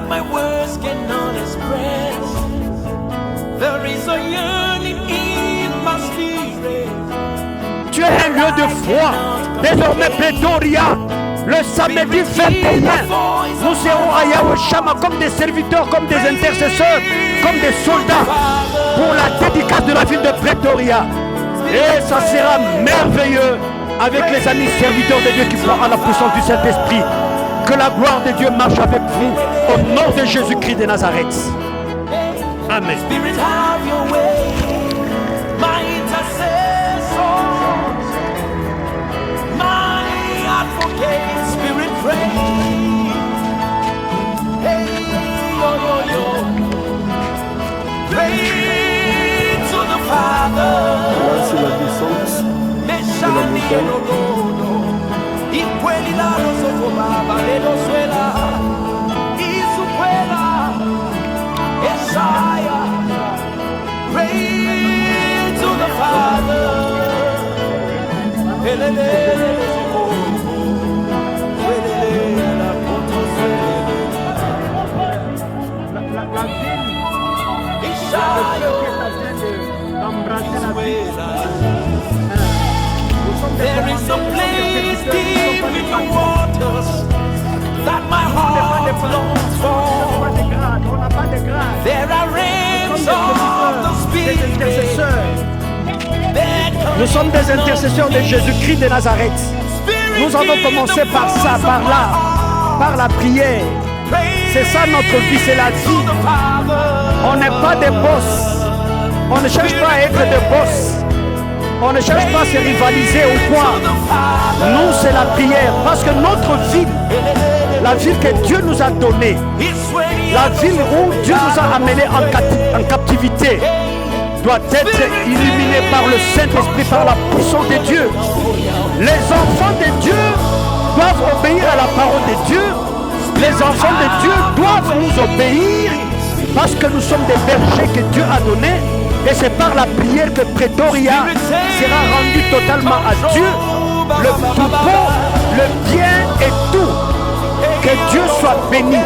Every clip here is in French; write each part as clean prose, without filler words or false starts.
my words cannot express. There is a yearning in my spirit. Tu es un lieu de foi. Désormais, Pretoria, le samedi 21, nous serons à Yahweh Shammah comme des serviteurs, comme des intercesseurs, comme des soldats pour la dédicace de la ville de Pretoria. Et ça sera merveilleux avec les amis serviteurs de Dieu qui croient à la puissance du Saint-Esprit. Que la gloire de Dieu marche avec vous au nom de Jésus-Christ de Nazareth. Amen. Spirit, have your way. My intercessor, my advocate, Spirit, pray. Hey, yo, yo, yo. Pray to the Father. Là, c'est la descente de la montagne. Pray to the Father. There is a place deep in the waters that my heart longs for. There are rains of the Spirit. Nous sommes des intercesseurs de Jésus-Christ de Nazareth. Nous avons commencé par ça, par là, par la prière. C'est ça notre vie, c'est la vie. On n'est pas des boss. On ne cherche pas à être des boss. On ne cherche pas à se rivaliser ou quoi. Nous, c'est la prière. Parce que notre ville, la ville que Dieu nous a donnée, la ville où Dieu nous a amenés en captivité, doit être illuminée par le Saint-Esprit, par la puissance de Dieu. Les enfants de Dieu doivent obéir à la parole de Dieu. Les enfants de Dieu doivent nous obéir parce que nous sommes des bergers que Dieu a donnés. Et c'est par la prière que Pretoria sera rendu totalement à Dieu. Le troupeau, le bien et tout. Que Dieu soit béni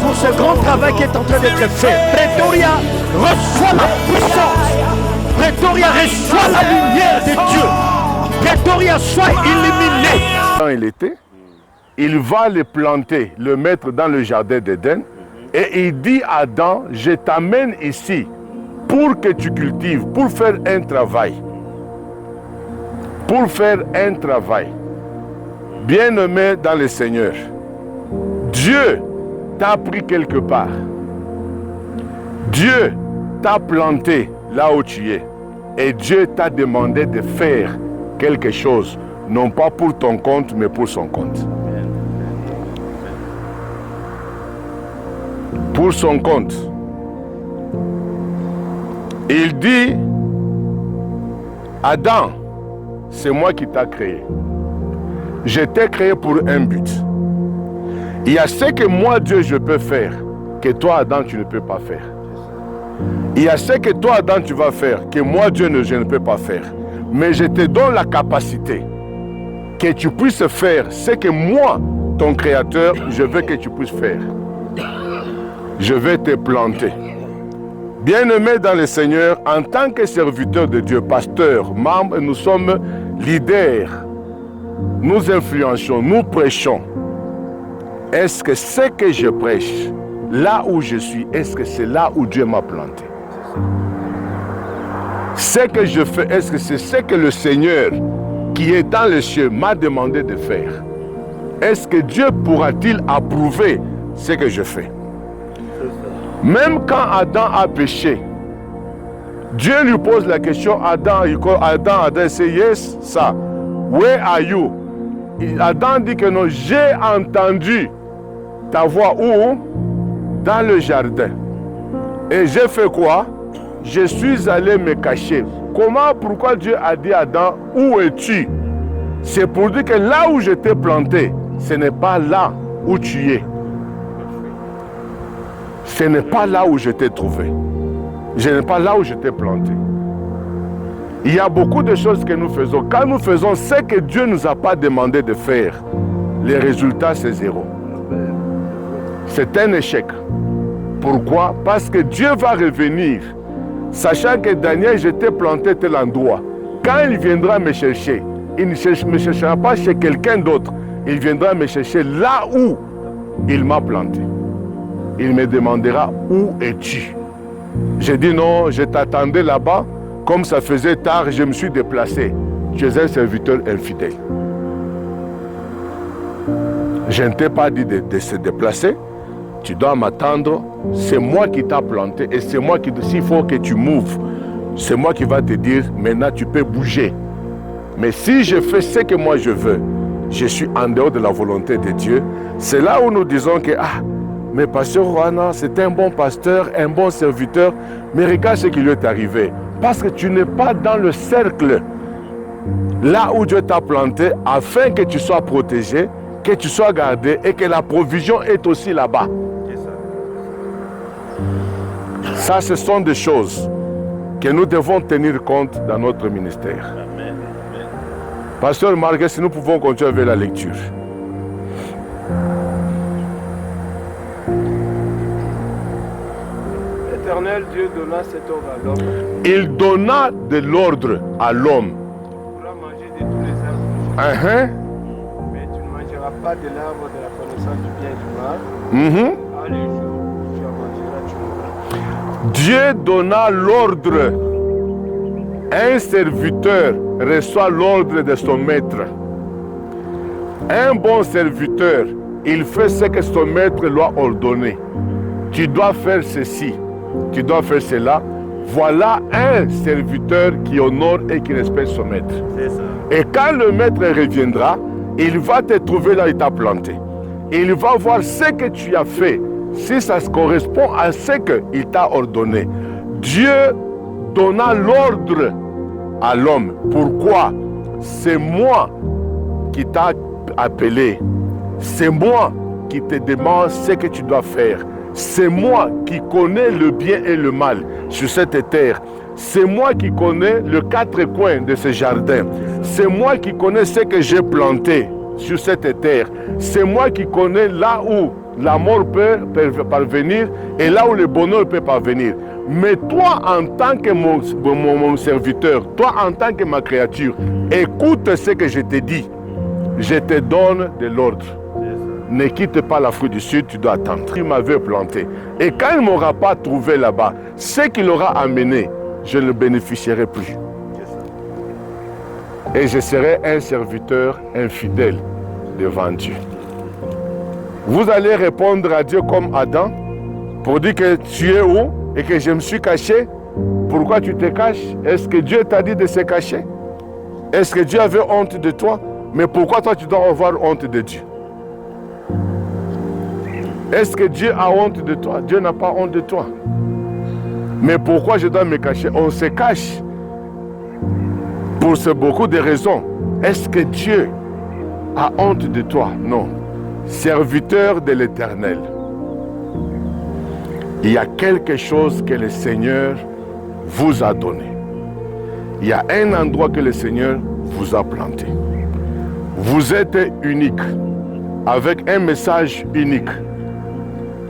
pour ce grand travail qui est en train d'être fait. Pretoria reçoit la puissance. Pretoria reçoit la lumière de Dieu. Pretoria soit illuminé. Quand il était, il va le planter, le mettre dans le jardin d'Éden. Et il dit à Adam, je t'amène ici pour que tu cultives, pour faire un travail. Pour faire un travail. Bien-aimé dans le Seigneur, Dieu t'a pris quelque part. Dieu t'a planté là où tu es. Et Dieu t'a demandé de faire quelque chose, non pas pour ton compte, mais pour son compte. Pour son compte. Il dit, Adam, c'est moi qui t'ai créé. Je t'ai créé pour un but. Il y a ce que moi, Dieu, je peux faire, que toi, Adam, tu ne peux pas faire. Il y a ce que toi, Adam, tu vas faire, que moi, Dieu, je ne peux pas faire. Mais je te donne la capacité que tu puisses faire ce que moi, ton Créateur, je veux que tu puisses faire. Je vais te planter. Bien-aimés dans le Seigneur, en tant que serviteurs de Dieu, pasteurs, membres, nous sommes leaders. Nous influençons, nous prêchons. Est-ce que ce que je prêche, là où je suis, est-ce que c'est là où Dieu m'a planté? Ce que je fais, est-ce que c'est ce que le Seigneur qui est dans les cieux m'a demandé de faire? Est-ce que Dieu pourra-t-il approuver ce que je fais? Même quand Adam a péché, Dieu lui pose la question, Adam, say yes, sir. Where are you? Adam dit que non, j'ai entendu ta voix où? Dans le jardin. Et j'ai fait quoi? Je suis allé me cacher. Comment, pourquoi Dieu a dit à Adam, où es-tu? C'est pour dire que là où je t'ai planté, ce n'est pas là où tu es. Ce n'est pas là où je t'ai trouvé. Ce n'est pas là où je t'ai planté. Il y a beaucoup de choses que nous faisons. Quand nous faisons ce que Dieu ne nous a pas demandé de faire, les résultats, c'est zéro. c'est un échec. Pourquoi? Parce que Dieu va revenir, sachant que Daniel, j'étais planté tel endroit. Quand il viendra me chercher, il ne me cherchera pas chez quelqu'un d'autre. Il viendra me chercher là où il m'a planté. Il me demandera, où es-tu? J'ai dit non, je t'attendais là-bas. Comme ça faisait tard, je me suis déplacé. Tu es un serviteur infidèle. Je ne t'ai pas dit de se déplacer. Tu dois m'attendre. C'est moi qui t'ai planté et c'est moi qui, s'il faut que tu m'ouvres, c'est moi qui va te dire, maintenant tu peux bouger. Mais si je fais ce que moi je veux, je suis en dehors de la volonté de Dieu. C'est là où nous disons que, mais pasteur Juana, c'est un bon pasteur, un bon serviteur, mais regarde ce qui lui est arrivé. Parce que tu n'es pas dans le cercle, là où Dieu t'a planté, afin que tu sois protégé, que tu sois gardé et que la provision est aussi là-bas. Ça, ce sont des choses que nous devons tenir compte dans notre ministère. Amen. Pasteur Marguerite, si nous pouvons continuer avec la lecture. L'Éternel Dieu donna cet ordre à l'homme. Il donna de l'ordre à l'homme. Tu pourras manger de tous les arbres. Mais tu ne mangeras pas de l'arbre de la connaissance du bien et du mal. À le jour où tu en mangeras, tu mourras. Dieu donna l'ordre. Un serviteur reçoit l'ordre de son maître. Un bon serviteur, il fait ce que son maître lui a ordonné. Tu dois faire ceci, tu dois faire cela. Voilà un serviteur qui honore et qui respecte son maître. C'est ça. Et quand le maître reviendra, il va te trouver là où il t'a planté. Il va voir ce que tu as fait, si ça correspond à ce qu'il t'a ordonné. Dieu donna l'ordre à l'homme. Pourquoi? C'est moi qui t'a appelé. C'est moi qui te demande ce que tu dois faire. C'est moi qui connais le bien et le mal sur cette terre. C'est moi qui connais les quatre coins de ce jardin. C'est moi qui connais ce que j'ai planté sur cette terre. C'est moi qui connais là où la mort peut parvenir et là où le bonheur peut parvenir. Mais toi, en tant que mon serviteur, toi, en tant que ma créature, écoute ce que je te dis. Je te donne de l'ordre. Ne quitte pas l'Afrique du Sud, tu dois attendre. Il m'avait planté. Et quand il ne m'aura pas trouvé là-bas, ce qu'il aura amené, je ne bénéficierai plus. Et je serai un serviteur infidèle devant Dieu. Vous allez répondre à Dieu comme Adam pour dire que tu es où et que je me suis caché. Pourquoi tu te caches? Est-ce que Dieu t'a dit de se cacher? Est-ce que Dieu avait honte de toi? Mais pourquoi toi tu dois avoir honte de Dieu? Est-ce que Dieu a honte de toi? Dieu n'a pas honte de toi. Mais pourquoi je dois me cacher? On se cache pour beaucoup de raisons. Est-ce que Dieu a honte de toi? Non. Serviteur de l'Éternel. Il y a quelque chose que le Seigneur vous a donné. Il y a un endroit que le Seigneur vous a planté. Vous êtes unique, avec un message unique.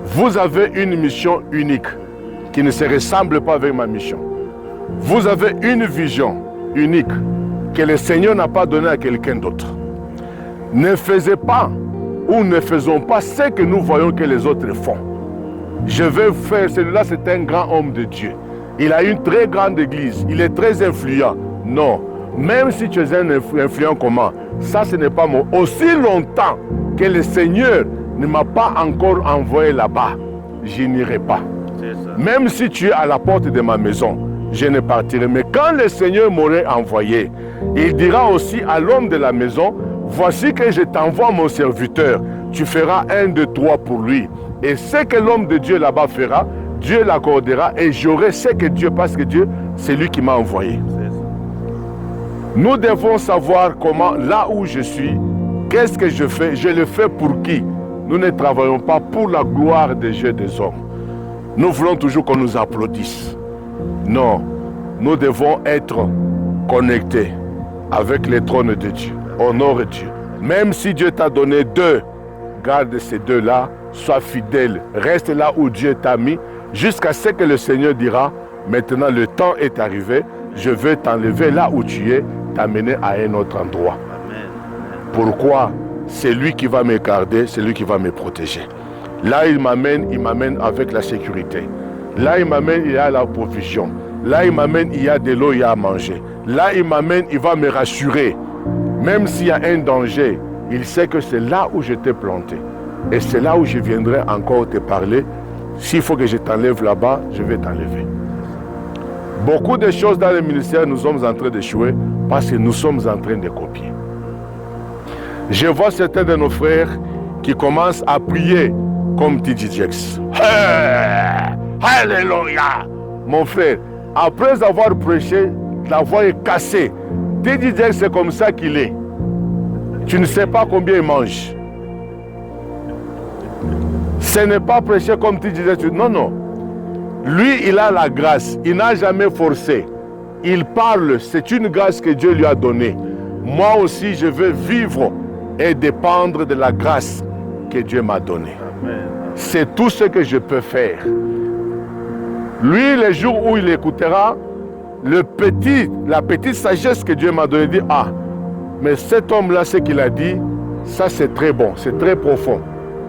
Vous avez une mission unique qui ne se ressemble pas avec ma mission. Vous avez une vision unique que le Seigneur n'a pas donnée à quelqu'un d'autre. Ne faisez pas ou ne faisons pas ce que nous voyons que les autres font. Je vais faire, celui-là c'est un grand homme de Dieu. Il a une très grande église, il est très influent. Non, même si tu es un influent comment, ça ce n'est pas moi. Aussi longtemps que le Seigneur ne m'a pas encore envoyé là-bas, je n'irai pas. Même si tu es à la porte de ma maison, je ne partirai. Mais quand le Seigneur m'aurait envoyé, il dira aussi à l'homme de la maison, voici que je t'envoie mon serviteur, tu feras 1, 2, 3 pour lui. Et ce que l'homme de Dieu là-bas fera, Dieu l'accordera et j'aurai ce que Dieu, parce que Dieu, c'est lui qui m'a envoyé. Nous devons savoir comment, là où je suis, qu'est-ce que je fais, je le fais pour qui? Nous ne travaillons pas pour la gloire des jeux des hommes. Nous voulons toujours qu'on nous applaudisse. Non, nous devons être connectés avec les trônes de Dieu. Honore Dieu. Même si Dieu t'a donné 2, garde ces deux-là, sois fidèle, reste là où Dieu t'a mis, jusqu'à ce que le Seigneur dira, maintenant le temps est arrivé, je veux t'enlever là où tu es, t'amener à un autre endroit. Pourquoi? C'est lui qui va me garder, c'est lui qui va me protéger. Là, il m'amène avec la sécurité. Là, il m'amène, il y a la provision. Là, il m'amène, il y a de l'eau, il y a à manger. Là, il m'amène, il va me rassurer. Même s'il y a un danger, il sait que c'est là où je t'ai planté. Et c'est là où je viendrai encore te parler. S'il faut que je t'enlève là-bas, je vais t'enlever. Beaucoup de choses dans le ministère, nous sommes en train d'échouer parce que nous sommes en train de copier. Je vois certains de nos frères qui commencent à prier comme T.D. Jakes. Hey! Alléluia! Mon frère, après avoir prêché, la voix est cassée. T.D. Jakes, c'est comme ça qu'il est. Tu ne sais pas combien il mange. Ce n'est pas prêcher comme T.D. Jakes. Non, non. Lui, il a la grâce. Il n'a jamais forcé. Il parle. C'est une grâce que Dieu lui a donnée. Moi aussi, je veux vivre et dépendre de la grâce que Dieu m'a donnée. C'est tout ce que je peux faire. Lui, les jours où il écoutera, la petite sagesse que Dieu m'a donnée, dit, ah, mais cet homme-là, ce qu'il a dit, ça c'est très bon, c'est très profond.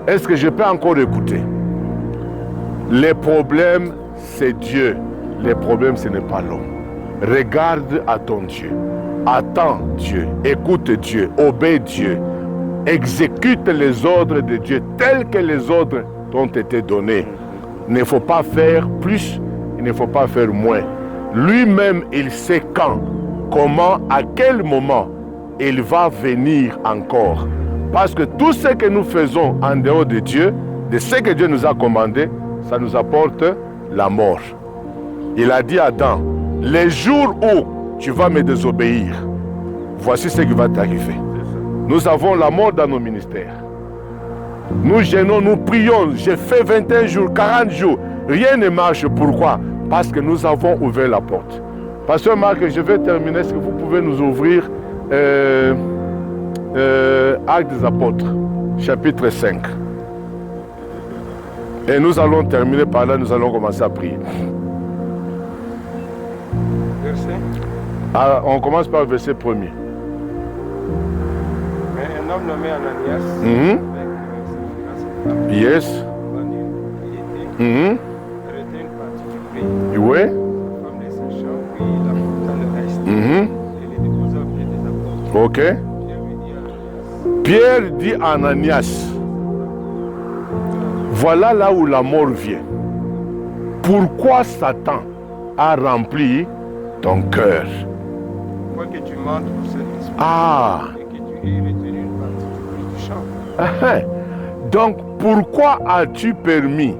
Est-ce que je peux encore écouter? Les problèmes, c'est Dieu. Les problèmes, ce n'est pas l'homme. Regarde à ton Dieu. Attends Dieu. Écoute Dieu. Obéis Dieu. Exécute les ordres de Dieu tels que les ordres t'ont été donnés. Il ne faut pas faire plus, il ne faut pas faire moins. Lui-même, il sait quand, comment, à quel moment il va venir encore. Parce que tout ce que nous faisons en dehors de Dieu, de ce que Dieu nous a commandé, ça nous apporte la mort. Il a dit à Adam, les jours où tu vas me désobéir, voici ce qui va t'arriver. Nous avons la mort dans nos ministères. Nous gênons, nous prions. J'ai fait 21 jours, 40 jours. Rien ne marche. Pourquoi? Parce que nous avons ouvert la porte. Pasteur Marc, je vais terminer. Est-ce que vous pouvez nous ouvrir Actes des Apôtres, chapitre 5. Et nous allons terminer par là, nous allons commencer à prier. Verset. Alors, on commence par le verset 1er. Mais un homme nommé Ananias, Mhm. avec Yes. Mhm. traité une partie du prix. Oui. La femme les sachant, puis il apporta le reste. Mhm. Et les déposa au pied des apôtres. Ok. Pierre lui dit à Ananias, Pierre dit à Ananias, voilà là où la mort vient. Pourquoi Satan a rempli ton cœur? quoi que tu mentes pour cet esprit, Ah. et que tu aies retenu une partie du prix du champ. Ah. Donc, pourquoi as-tu permis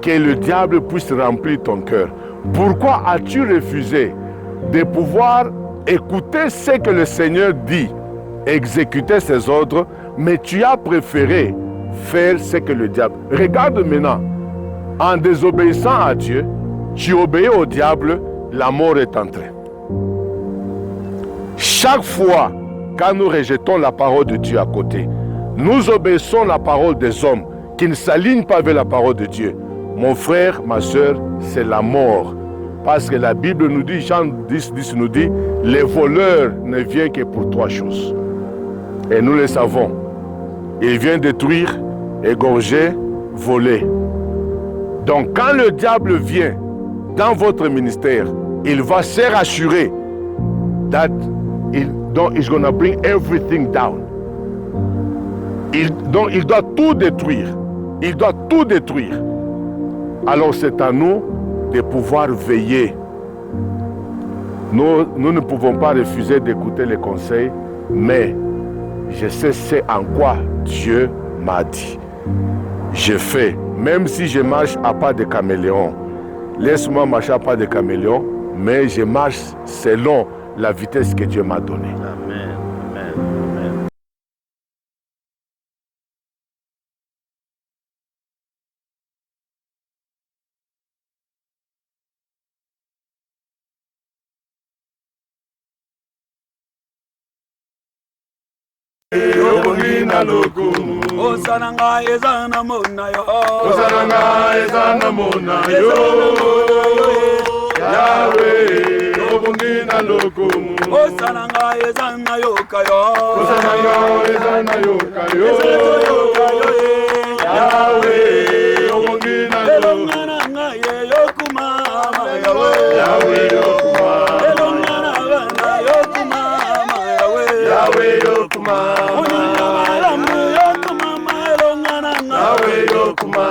que le diable puisse remplir ton cœur? Pourquoi as-tu refusé de pouvoir écouter ce que le Seigneur dit, exécuter ses ordres, mais tu as préféré faire ce que le diable... Regarde maintenant, en désobéissant à Dieu, tu obéis au diable, la mort est entrée. Chaque fois, quand nous rejetons la parole de Dieu à côté, nous obéissons la parole des hommes qui ne s'alignent pas avec la parole de Dieu. Mon frère, ma soeur, c'est la mort. Parce que la Bible nous dit, Jean 10, 10 nous dit, les voleurs ne viennent que pour 3 choses. Et nous le savons. Il vient détruire, égorger, voler. Donc quand le diable vient dans votre ministère, il va se rassurer that he's going to bring everything down. Donc il doit tout détruire. Il doit tout détruire. Alors c'est à nous de pouvoir veiller. Nous ne pouvons pas refuser d'écouter les conseils, mais je sais c'est en quoi Dieu m'a dit. Je fais, même si je marche à pas de caméléon. Laisse-moi marcher à pas de caméléon, mais je marche selon la vitesse que Dieu m'a donnée. Amen. Obongina lokumu. Osananga ezana mona yo. Osananga ezana mona yo. Yahweh, obongina lokumu. Osananga ezana yo kayo. Osananga ezana yo kayo. Yahweh, obongina lokumu. Yahweh yokuma. Yahweh yokuma. Yahweh yokuma. Yahweh yokuma.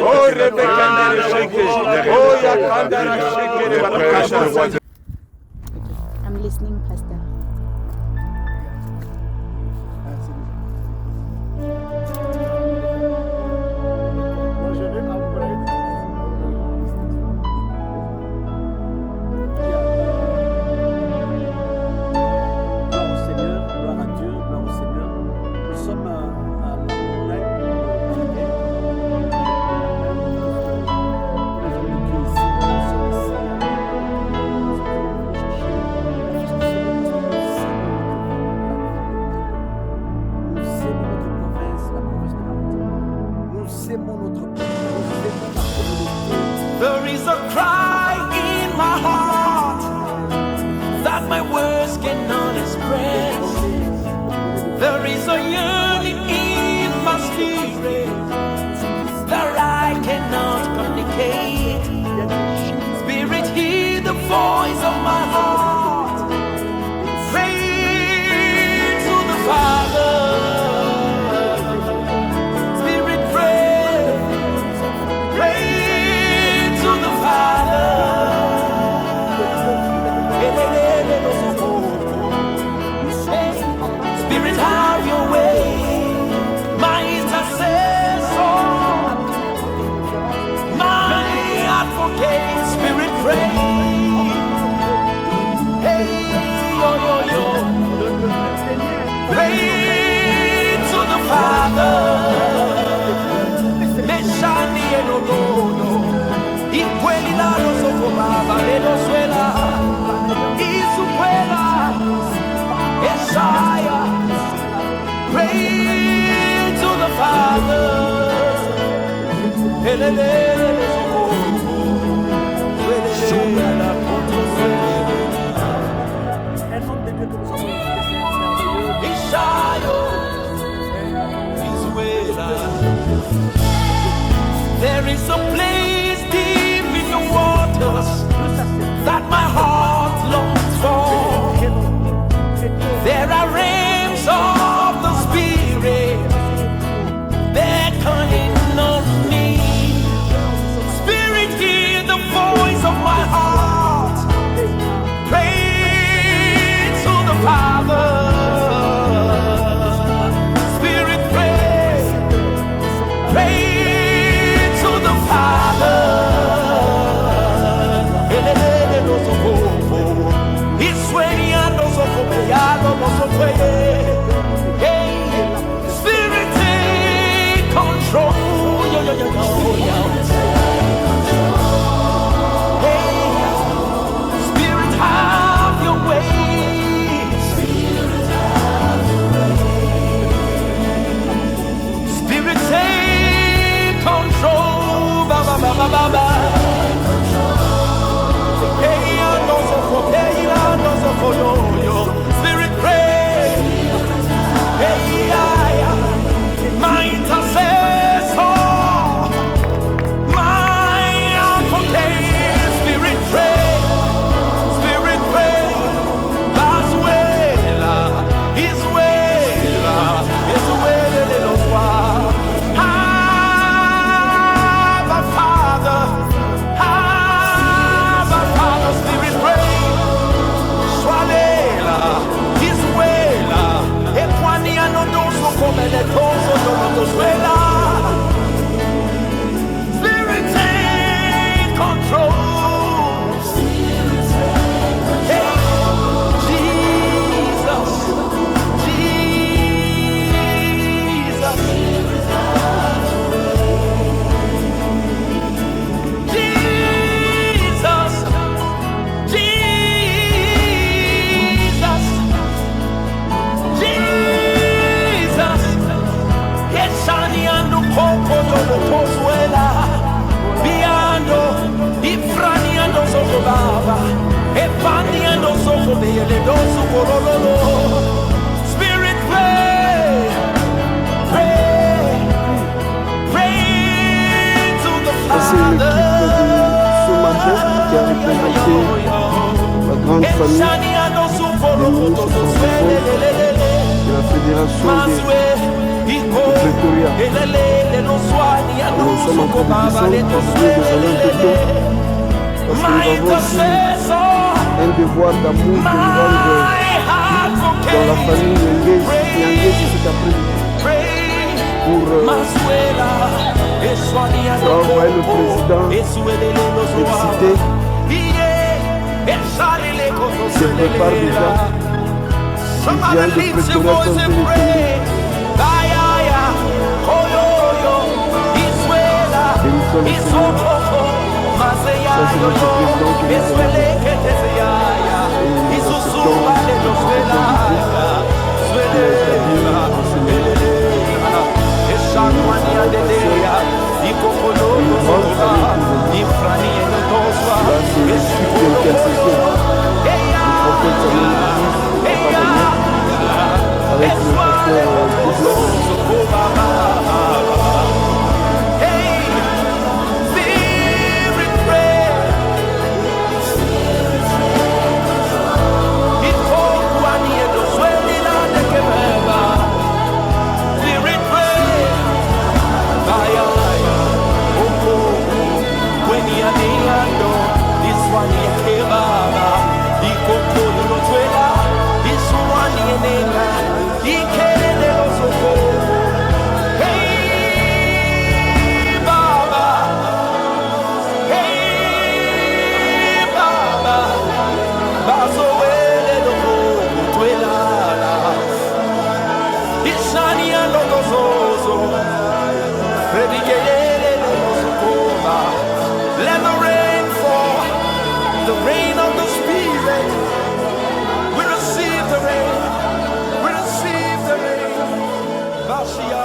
Oh, I'm listening, Pastor. There is a cry in my heart that my words cannot express. There is a yearning in my spirit that I cannot communicate. Spirit, hear the voice of my heart. Pray to the Father. Spirit, pray. Pray to the Father. Spirit, have your way. My intercessor, my advocate. Spirit, pray. Hey, yo, yo, yo. Pray to the Father. Meshani enododo. Ikweli la rozo baba Venezuela. Isukwela. Esaya. Pray to the Father. There is a place deep in the waters that my heart longs for. There are realms of the Spirit beckoning on me. Spirit, hear the voice of my heart. Pray to the Father. Spirit, pray. Pray to the Father. Hey, Spirit, take control. Hey, Spirit, have your way. Spirit, take control. Ba, ba, ba, ba, ba, ba. Hey, Spirit, pray. Hey, my intercessor, my advocate. Spirit, pray. Spirit, pray. His way, His way, His way, little one. Abba, Father. Abba, Father. Spirit, pray. Spirit, take control. Hey, Jesus, Jesus, Jesus, Jesus, Jesus. Esaniando coco dobo pozuela, biando, ifraniando soco baba, epaniando soco bele dosu korololo. Spirit, pray, pray, pray to the Father. Ce matin, qui a représenté la grande famille des ministres francophones de la Fédération des Pretoria. Nous sommes en compétition pour jouer des anneaux de Dieu. Parce que nous avons aussi un devoir d'amour de rendre dans la famille Nyangé cet après-midi. Pour envoyer le président excité. Se prépare déjà. Il vient de Pretoria comme tous les pays. Et nous sommes ici. Ça c'est notre président qui nous a dit. Et nous acceptons avec le pasteur She